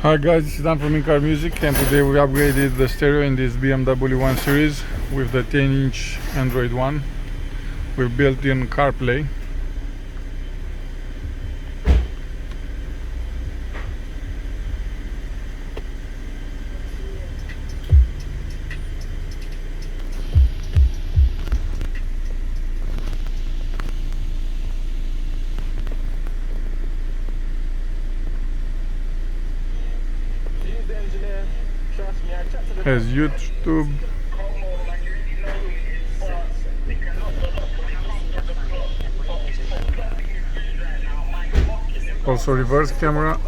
Hi guys, this is Dan from In-Car Music, and today we upgraded the stereo in this BMW 1 Series with the 10-inch Android One with built-in CarPlay. Has YouTube, also reverse camera.